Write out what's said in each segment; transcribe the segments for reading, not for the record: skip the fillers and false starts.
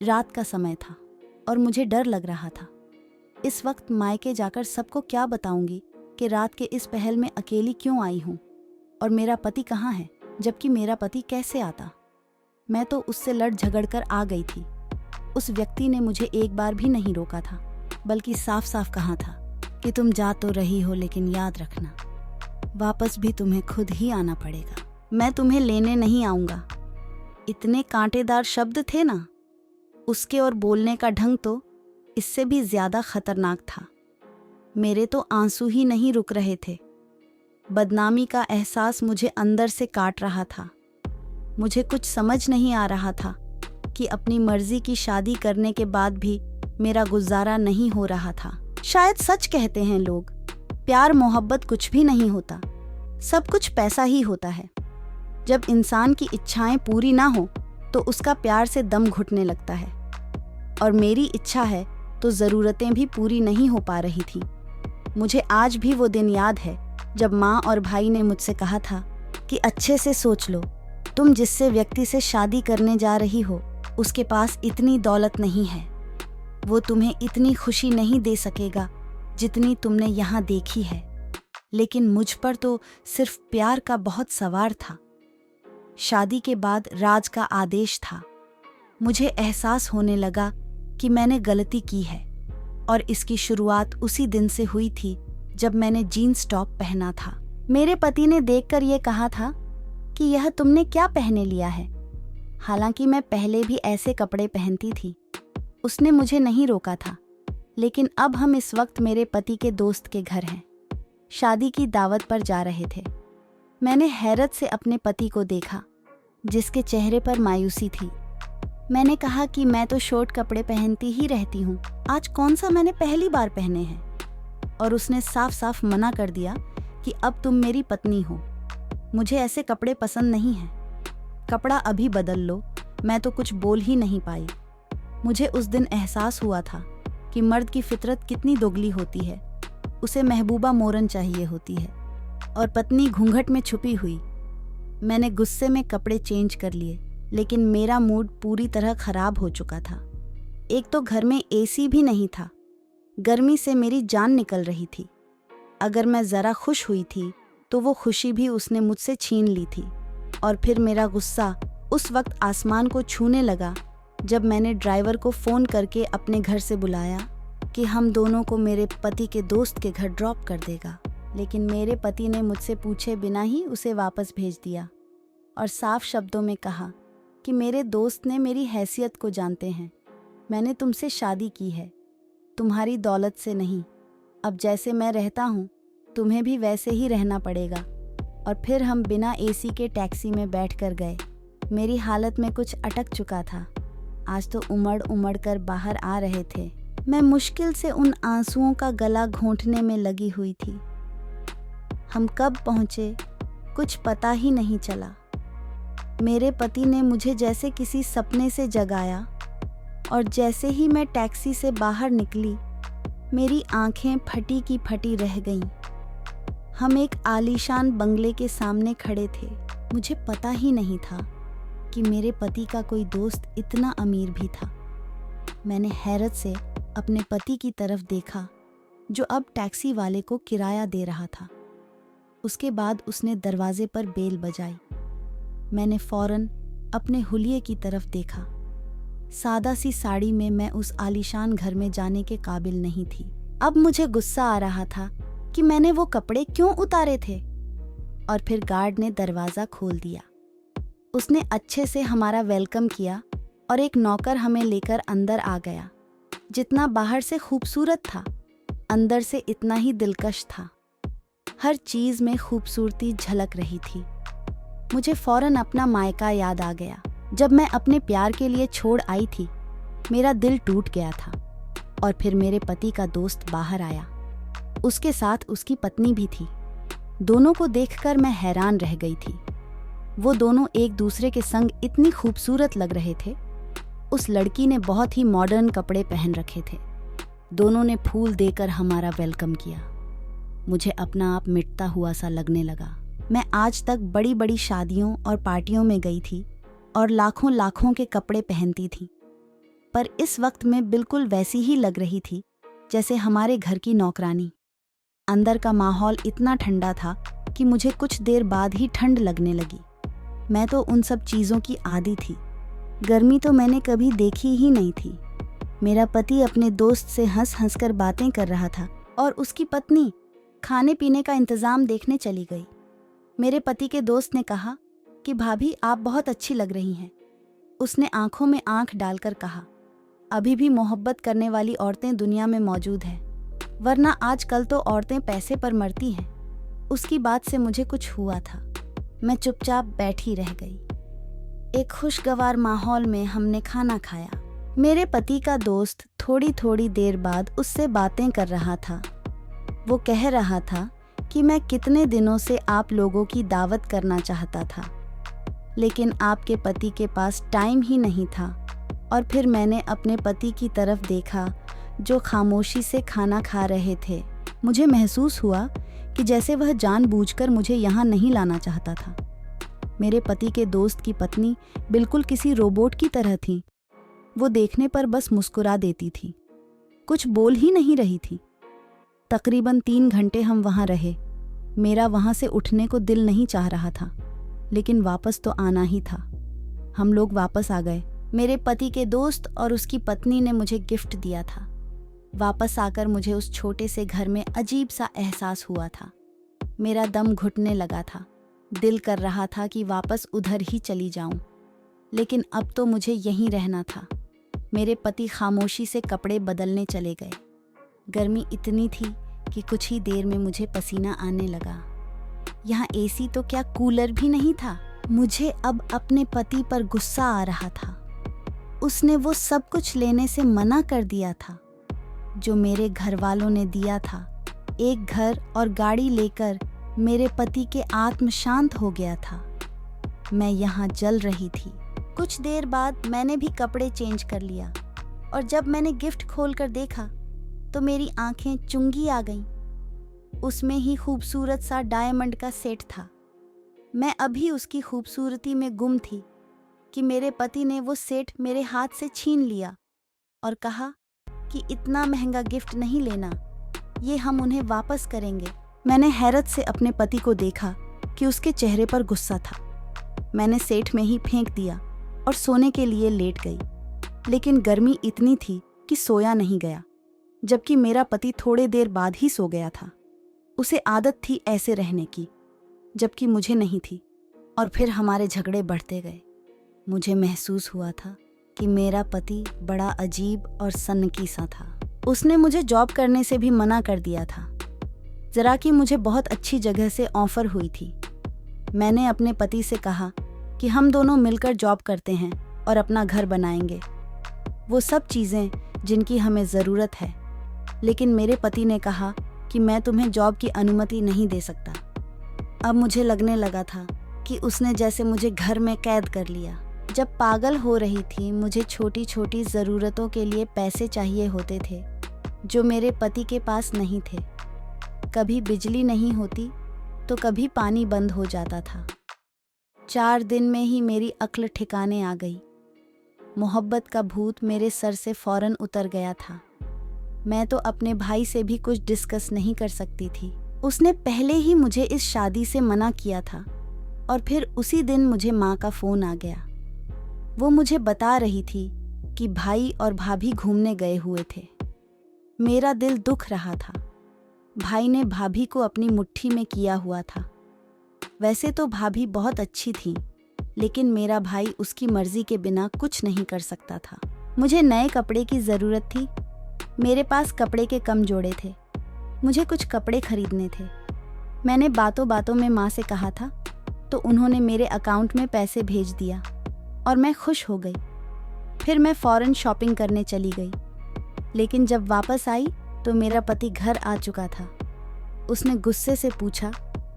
रात का समय था और मुझे डर लग रहा था। इस वक्त मायके जाकर सबको क्या बताऊंगी कि रात के इस पहल में अकेली क्यों आई हूँ और मेरा पति कहाँ है, जबकि मेरा पति कैसे आता। मैं तो उससे लड़ झगड़ कर आ गई थी। उस व्यक्ति ने मुझे एक बार भी नहीं रोका था, बल्कि साफ साफ कहा था कि तुम जा तो रही हो, लेकिन याद रखना वापस भी तुम्हें खुद ही आना पड़ेगा। मैं तुम्हें लेने नहीं आऊँगा। इतने कांटेदार शब्द थे ना। उसके और बोलने का ढंग तो इससे भी ज्यादा खतरनाक था। मेरे तो आंसू ही नहीं रुक रहे थे। बदनामी का एहसास मुझे अंदर से काट रहा था। मुझे कुछ समझ नहीं आ रहा था कि अपनी मर्जी की शादी करने के बाद भी मेरा गुजारा नहीं हो रहा था। शायद सच कहते हैं लोग, प्यार मोहब्बत कुछ भी नहीं होता, सब कुछ पैसा ही होता है। जब इंसान की इच्छाएं पूरी ना हो तो उसका प्यार से दम घुटने लगता है। और मेरी इच्छा है तो ज़रूरतें भी पूरी नहीं हो पा रही थी। मुझे आज भी वो दिन याद है जब माँ और भाई ने मुझसे कहा था कि अच्छे से सोच लो, तुम जिससे व्यक्ति से शादी करने जा रही हो उसके पास इतनी दौलत नहीं है, वो तुम्हें इतनी खुशी नहीं दे सकेगा जितनी तुमने यहाँ देखी है। लेकिन मुझ पर तो सिर्फ प्यार का बहुत सवार था। शादी के बाद राज का आदेश था। मुझे एहसास होने लगा कि मैंने गलती की है और इसकी शुरुआत उसी दिन से हुई थी जब मैंने जीन्स टॉप पहना था। मेरे पति ने देखकर ये कहा था कि यह तुमने क्या पहने लिया है। हालांकि मैं पहले भी ऐसे कपड़े पहनती थी। उसने मुझे नहीं रोका था, लेकिन अब हम इस वक्त मेरे पति के दोस्त के घर हैं। शादी की दावत पर जा रहे थे। मैंने हैरत से अपने पति को देखा, जिसके चेहरे पर मायूसी थी। मैंने कहा कि मैं तो शॉर्ट कपड़े पहनती ही रहती हूँ, आज कौन सा मैंने पहली बार पहने हैं। और उसने साफ साफ मना कर दिया कि अब तुम मेरी पत्नी हो, मुझे ऐसे कपड़े पसंद नहीं हैं, कपड़ा अभी बदल लो। मैं तो कुछ बोल ही नहीं पाई। मुझे उस दिन एहसास हुआ था कि मर्द की फितरत कितनी दोगली होती है। उसे महबूबा मोरन चाहिए होती है और पत्नी घूंघट में छुपी हुई। मैंने गुस्से में कपड़े चेंज कर लिए, लेकिन मेरा मूड पूरी तरह खराब हो चुका था। एक तो घर में एसी भी नहीं था, गर्मी से मेरी जान निकल रही थी। अगर मैं ज़रा खुश हुई थी तो वो खुशी भी उसने मुझसे छीन ली थी। और फिर मेरा गुस्सा उस वक्त आसमान को छूने लगा जब मैंने ड्राइवर को फ़ोन करके अपने घर से बुलाया कि हम दोनों को मेरे पति के दोस्त के घर ड्रॉप कर देगा। लेकिन मेरे पति ने मुझसे पूछे बिना ही उसे वापस भेज दिया और साफ शब्दों में कहा कि मेरे दोस्त ने मेरी हैसियत को जानते हैं, मैंने तुमसे शादी की है, तुम्हारी दौलत से नहीं। अब जैसे मैं रहता हूँ तुम्हें भी वैसे ही रहना पड़ेगा। और फिर हम बिना एसी के टैक्सी में बैठ कर गए। मेरी हालत में कुछ अटक चुका था। आज तो उमड़ उमड़ कर बाहर आ रहे थे। मैं मुश्किल से उन आंसुओं का गला घोंटने में लगी हुई थी। हम कब पहुँचे कुछ पता ही नहीं चला। मेरे पति ने मुझे जैसे किसी सपने से जगाया और जैसे ही मैं टैक्सी से बाहर निकली, मेरी आंखें फटी की फटी रह गईं। हम एक आलीशान बंगले के सामने खड़े थे। मुझे पता ही नहीं था कि मेरे पति का कोई दोस्त इतना अमीर भी था। मैंने हैरत से अपने पति की तरफ देखा, जो अब टैक्सी वाले को किराया दे रहा था। उसके बाद उसने दरवाजे पर बेल बजाई। मैंने फौरन अपने हुलिये की तरफ देखा। सादा सी साड़ी में मैं उस आलीशान घर में जाने के काबिल नहीं थी। अब मुझे गुस्सा आ रहा था कि मैंने वो कपड़े क्यों उतारे थे। और फिर गार्ड ने दरवाज़ा खोल दिया। उसने अच्छे से हमारा वेलकम किया और एक नौकर हमें लेकर अंदर आ गया। जितना बाहर से खूबसूरत था, अंदर से इतना ही दिलकश था। हर चीज़ में खूबसूरती झलक रही थी। मुझे फौरन अपना मायका याद आ गया। जब मैं अपने प्यार के लिए छोड़ आई थी, मेरा दिल टूट गया था। और फिर मेरे पति का दोस्त बाहर आया, उसके साथ उसकी पत्नी भी थी। दोनों को देखकर मैं हैरान रह गई थी। वो दोनों एक दूसरे के संग इतनी खूबसूरत लग रहे थे। उस लड़की ने बहुत ही मॉडर्न कपड़े पहन रखे थे। दोनों ने फूल देकर हमारा वेलकम किया। मुझे अपना आप मिटता हुआ सा लगने लगा। मैं आज तक बड़ी बड़ी शादियों और पार्टियों में गई थी और लाखों लाखों के कपड़े पहनती थी, पर इस वक्त मैं बिल्कुल वैसी ही लग रही थी जैसे हमारे घर की नौकरानी। अंदर का माहौल इतना ठंडा था कि मुझे कुछ देर बाद ही ठंड लगने लगी। मैं तो उन सब चीज़ों की आदी थी। गर्मी तो मैंने कभी देखी ही नहीं थी। मेरा पति अपने दोस्त से हंस हंस कर बातें कर रहा था और उसकी पत्नी खाने पीने का इंतज़ाम देखने चली गई। मेरे पति के दोस्त ने कहा कि भाभी आप बहुत अच्छी लग रही हैं। उसने आंखों में आंख डालकर कहा, अभी भी मोहब्बत करने वाली औरतें दुनिया में मौजूद हैं, वरना आजकल तो औरतें पैसे पर मरती हैं। उसकी बात से मुझे कुछ हुआ था। मैं चुपचाप बैठी रह गई। एक खुशगवार माहौल में हमने खाना खाया। मेरे पति का दोस्त थोड़ी थोड़ी देर बाद उससे बातें कर रहा था। वो कह रहा था कि मैं कितने दिनों से आप लोगों की दावत करना चाहता था, लेकिन आपके पति के पास टाइम ही नहीं था। और फिर मैंने अपने पति की तरफ देखा जो खामोशी से खाना खा रहे थे। मुझे महसूस हुआ कि जैसे वह जानबूझकर मुझे यहाँ नहीं लाना चाहता था। मेरे पति के दोस्त की पत्नी बिल्कुल किसी रोबोट की तरह थी। वो देखने पर बस मुस्कुरा देती थी, कुछ बोल ही नहीं रही थी। तकरीबन 3 घंटे हम वहाँ रहे। मेरा वहाँ से उठने को दिल नहीं चाह रहा था, लेकिन वापस तो आना ही था। हम लोग वापस आ गए। मेरे पति के दोस्त और उसकी पत्नी ने मुझे गिफ्ट दिया था। वापस आकर मुझे उस छोटे से घर में अजीब सा एहसास हुआ था। मेरा दम घुटने लगा था। दिल कर रहा था कि वापस उधर ही चली जाऊं, लेकिन अब तो मुझे यहीं रहना था। मेरे पति खामोशी से कपड़े बदलने चले गए। गर्मी इतनी थी कि कुछ ही देर में मुझे पसीना आने लगा। यहाँ एसी तो क्या, कूलर भी नहीं था। मुझे अब अपने पति पर गुस्सा आ रहा था। उसने वो सब कुछ लेने से मना कर दिया था जो मेरे घर वालों ने दिया था। एक घर और गाड़ी लेकर मेरे पति के आत्म शांत हो गया था। मैं यहाँ जल रही थी। कुछ देर बाद मैंने भी कपड़े चेंज कर लिया और जब मैंने गिफ्ट खोलकर देखा तो मेरी आंखें चुंगी आ गईं। उसमें ही खूबसूरत सा डायमंड का सेट था। मैं अभी उसकी खूबसूरती में गुम थी कि मेरे पति ने वो सेट मेरे हाथ से छीन लिया और कहा कि इतना महंगा गिफ्ट नहीं लेना, ये हम उन्हें वापस करेंगे। मैंने हैरत से अपने पति को देखा कि उसके चेहरे पर गुस्सा था। मैंने सेट में ही फेंक दिया और सोने के लिए लेट गई, लेकिन गर्मी इतनी थी कि सोया नहीं गया, जबकि मेरा पति थोड़े देर बाद ही सो गया था। उसे आदत थी ऐसे रहने की, जबकि मुझे नहीं थी। और फिर हमारे झगड़े बढ़ते गए। मुझे महसूस हुआ था कि मेरा पति बड़ा अजीब और सन्नकी सा था। उसने मुझे जॉब करने से भी मना कर दिया था, जरा कि मुझे बहुत अच्छी जगह से ऑफर हुई थी। मैंने अपने पति से कहा कि हम दोनों मिलकर जॉब करते हैं और अपना घर बनाएंगे, वो सब चीज़ें जिनकी हमें ज़रूरत है। लेकिन मेरे पति ने कहा कि मैं तुम्हें जॉब की अनुमति नहीं दे सकता। अब मुझे लगने लगा था कि उसने जैसे मुझे घर में कैद कर लिया। जब पागल हो रही थी, मुझे छोटी छोटी ज़रूरतों के लिए पैसे चाहिए होते थे जो मेरे पति के पास नहीं थे। कभी बिजली नहीं होती तो कभी पानी बंद हो जाता था। 4 दिन में ही मेरी अक्ल ठिकाने आ गई। मोहब्बत का भूत मेरे सर से फौरन उतर गया था। मैं तो अपने भाई से भी कुछ डिस्कस नहीं कर सकती थी। उसने पहले ही मुझे इस शादी से मना किया था और फिर उसी दिन मुझे माँ का फ़ोन आ गया। वो मुझे बता रही थी कि भाई और भाभी घूमने गए हुए थे। मेरा दिल दुख रहा था। भाई ने भाभी को अपनी मुट्ठी में किया हुआ था। वैसे तो भाभी बहुत अच्छी थी, लेकिन मेरा भाई उसकी मर्जी के बिना कुछ नहीं कर सकता था। मुझे नए कपड़े की ज़रूरत थी। मेरे पास कपड़े के कम जोड़े थे। मुझे कुछ कपड़े खरीदने थे। मैंने बातों बातों में माँ से कहा था तो उन्होंने मेरे अकाउंट में पैसे भेज दिया और मैं खुश हो गई। फिर मैं फ़ौरन शॉपिंग करने चली गई, लेकिन जब वापस आई तो मेरा पति घर आ चुका था। उसने गुस्से से पूछा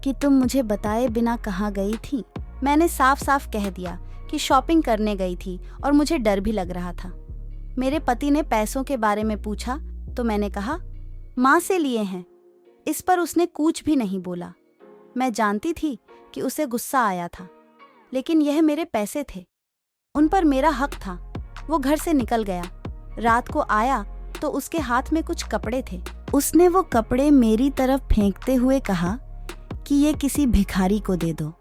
कि तुम मुझे बताए बिना कहाँ गई थी। मैंने साफ साफ कह दिया कि शॉपिंग करने गई थी और मुझे डर भी लग रहा था। मेरे पति ने पैसों के बारे में पूछा तो मैंने कहा माँ से लिए हैं। इस पर उसने कुछ भी नहीं बोला। मैं जानती थी कि उसे गुस्सा आया था, लेकिन यह मेरे पैसे थे, उन पर मेरा हक था। वो घर से निकल गया रात को आया तो उसके हाथ में कुछ कपड़े थे। उसने वो कपड़े मेरी तरफ फेंकते हुए कहा कि ये किसी भिखारी को दे दो।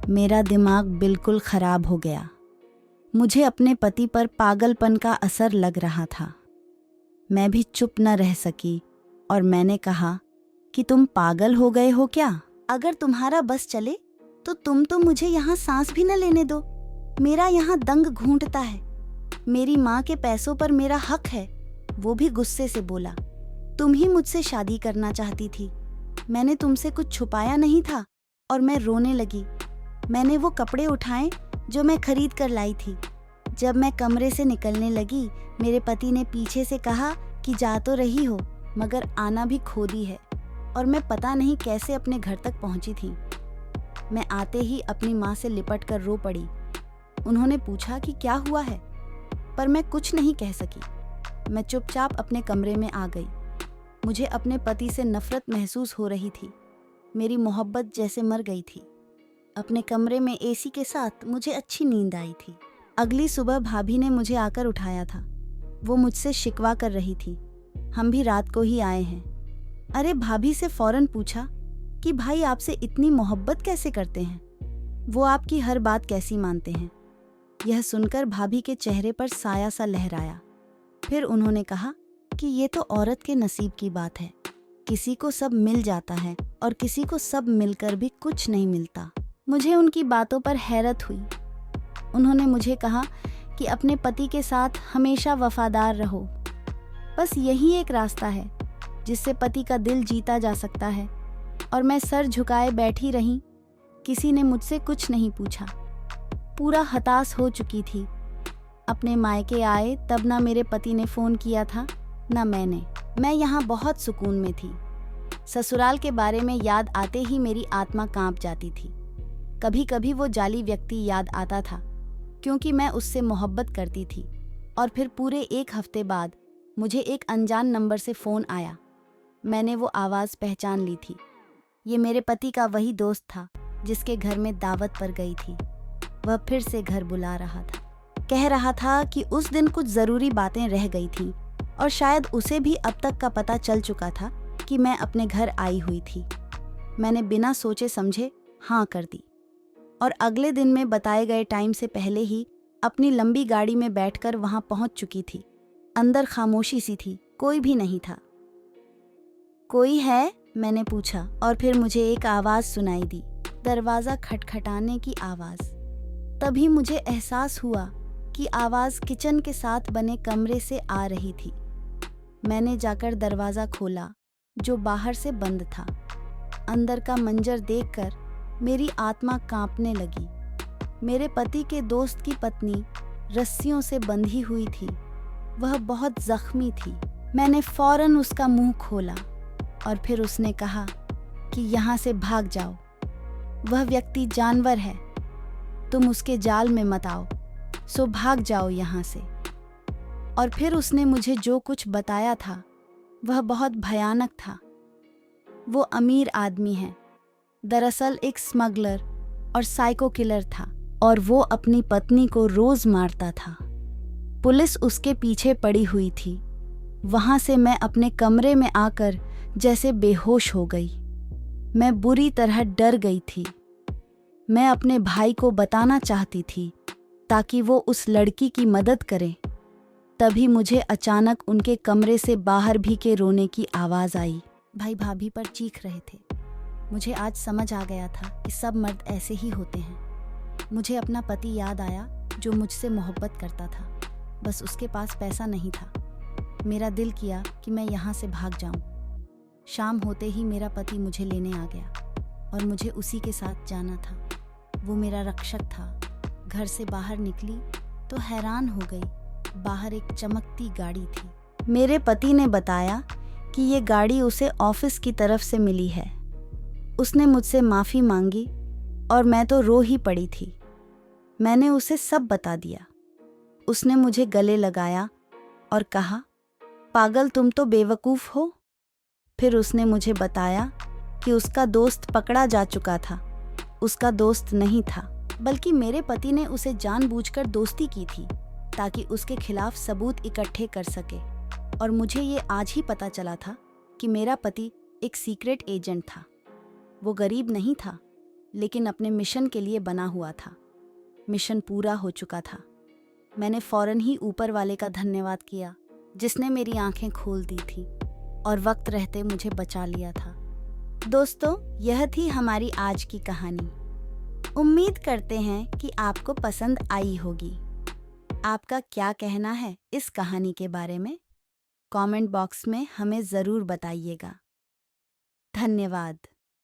मेरा दिमाग बिल्कुल खराब हो गया। मुझे अपने पति पर पागलपन का असर लग रहा था। मैं भी चुप न रह सकी और मैंने कहा कि तुम पागल हो गए हो क्या? अगर तुम्हारा बस चले तो तुम तो मुझे यहाँ सांस भी न लेने दो। मेरा यहाँ दंग घूंटता है। मेरी माँ के पैसों पर मेरा हक है। वो भी गुस्से से बोला, तुम ही मुझसे शादी करना चाहती थी। मैंने तुमसे कुछ छुपाया नहीं था। और मैं रोने लगी। मैंने वो कपड़े उठाए जो मैं खरीद कर लाई थी। जब मैं कमरे से निकलने लगी, मेरे पति ने पीछे से कहा कि जा तो रही हो मगर आना भी खो दी है। और मैं पता नहीं कैसे अपने घर तक पहुंची थी। मैं आते ही अपनी माँ से लिपट कर रो पड़ी। उन्होंने पूछा कि क्या हुआ है, पर मैं कुछ नहीं कह सकी। मैं चुपचाप अपने कमरे में आ गई। मुझे अपने पति से नफरत महसूस हो रही थी। मेरी मोहब्बत जैसे मर गई थी। अपने कमरे में एसी के साथ मुझे अच्छी नींद आई थी। अगली सुबह भाभी ने मुझे आकर उठाया था। वो मुझसे शिकवा कर रही थी, हम भी रात को ही आए हैं। अरे भाभी से फौरन पूछा कि भाई आपसे इतनी मोहब्बत कैसे करते हैं, वो आपकी हर बात कैसी मानते हैं। यह सुनकर भाभी के चेहरे पर साया सा लहराया। फिर उन्होंने कहा कि ये तो औरत के नसीब की बात है। किसी को सब मिल जाता है और किसी को सब मिलकर भी कुछ नहीं मिलता। मुझे उनकी बातों पर हैरत हुई। उन्होंने मुझे कहा कि अपने पति के साथ हमेशा वफादार रहो। बस यही एक रास्ता है जिससे पति का दिल जीता जा सकता है। और मैं सर झुकाए बैठी रही। किसी ने मुझसे कुछ नहीं पूछा। पूरा हताश हो चुकी थी। अपने मायके आए तब ना मेरे पति ने फ़ोन किया था ना मैंने। मैं यहाँ बहुत सुकून में थी। ससुराल के बारे में याद आते ही मेरी आत्मा कांप जाती थी। कभी कभी वो जाली व्यक्ति याद आता था क्योंकि मैं उससे मोहब्बत करती थी। और फिर पूरे 1 हफ्ते बाद मुझे एक अनजान नंबर से फ़ोन आया। मैंने वो आवाज़ पहचान ली थी। ये मेरे पति का वही दोस्त था जिसके घर में दावत पर गई थी। वह फिर से घर बुला रहा था। कह रहा था कि उस दिन कुछ ज़रूरी बातें रह गई थीं और शायद उसे भी अब तक का पता चल चुका था कि मैं अपने घर आई हुई थी। मैंने बिना सोचे समझे हाँ कर दी और अगले दिन में बताए गए टाइम से पहले ही अपनी लंबी गाड़ी में बैठकर वहाँ पहुँच चुकी थी। अंदर खामोशी सी थी, कोई भी नहीं था। कोई है? मैंने पूछा और फिर मुझे एक आवाज़ सुनाई दी, दरवाज़ा खटखटाने की आवाज़। तभी मुझे एहसास हुआ कि आवाज़ किचन के साथ बने कमरे से आ रही थी। मैंने जाकर दरवाज़ा खोला जो बाहर से बंद था। अंदर का मंजर देखकर मेरी आत्मा कांपने लगी। मेरे पति के दोस्त की पत्नी रस्सियों से बंधी हुई थी। वह बहुत जख्मी थी। मैंने फौरन उसका मुंह खोला और फिर उसने कहा कि यहाँ से भाग जाओ। वह व्यक्ति जानवर है, तुम उसके जाल में मत आओ, सो भाग जाओ यहाँ से। और फिर उसने मुझे जो कुछ बताया था वह बहुत भयानक था। वो अमीर आदमी है, दरअसल एक स्मगलर और साइको किलर था और वो अपनी पत्नी को रोज मारता था। पुलिस उसके पीछे पड़ी हुई थी। वहां से मैं अपने कमरे में आकर जैसे बेहोश हो गई। मैं बुरी तरह डर गई थी। मैं अपने भाई को बताना चाहती थी ताकि वो उस लड़की की मदद करे। तभी मुझे अचानक उनके कमरे से बाहर भी के रोने की आवाज़ आई। भाई भाभी पर चीख रहे थे। मुझे आज समझ आ गया था कि सब मर्द ऐसे ही होते हैं। मुझे अपना पति याद आया जो मुझसे मोहब्बत करता था, बस उसके पास पैसा नहीं था। मेरा दिल किया कि मैं यहाँ से भाग जाऊँ। शाम होते ही मेरा पति मुझे लेने आ गया और मुझे उसी के साथ जाना था। वो मेरा रक्षक था। घर से बाहर निकली तो हैरान हो गई। बाहर एक चमकती गाड़ी थी। मेरे पति ने बताया कि ये गाड़ी उसे ऑफिस की तरफ से मिली है। उसने मुझसे माफ़ी मांगी और मैं तो रो ही पड़ी थी। मैंने उसे सब बता दिया। उसने मुझे गले लगाया और कहा, पागल तुम तो बेवकूफ़ हो। फिर उसने मुझे बताया कि उसका दोस्त पकड़ा जा चुका था। उसका दोस्त नहीं था, बल्कि मेरे पति ने उसे जानबूझकर दोस्ती की थी ताकि उसके खिलाफ सबूत इकट्ठे कर सके। और मुझे ये आज ही पता चला था कि मेरा पति एक सीक्रेट एजेंट था। वो गरीब नहीं था, लेकिन अपने मिशन के लिए बना हुआ था। मिशन पूरा हो चुका था। मैंने फौरन ही ऊपर वाले का धन्यवाद किया, जिसने मेरी आंखें खोल दी थी और वक्त रहते मुझे बचा लिया था। दोस्तों, यह थी हमारी आज की कहानी। उम्मीद करते हैं कि आपको पसंद आई होगी। आपका क्या कहना है इस कहानी के बारे में? कमेंट बॉक्स में हमें ज़रूर बताइएगा। धन्यवाद।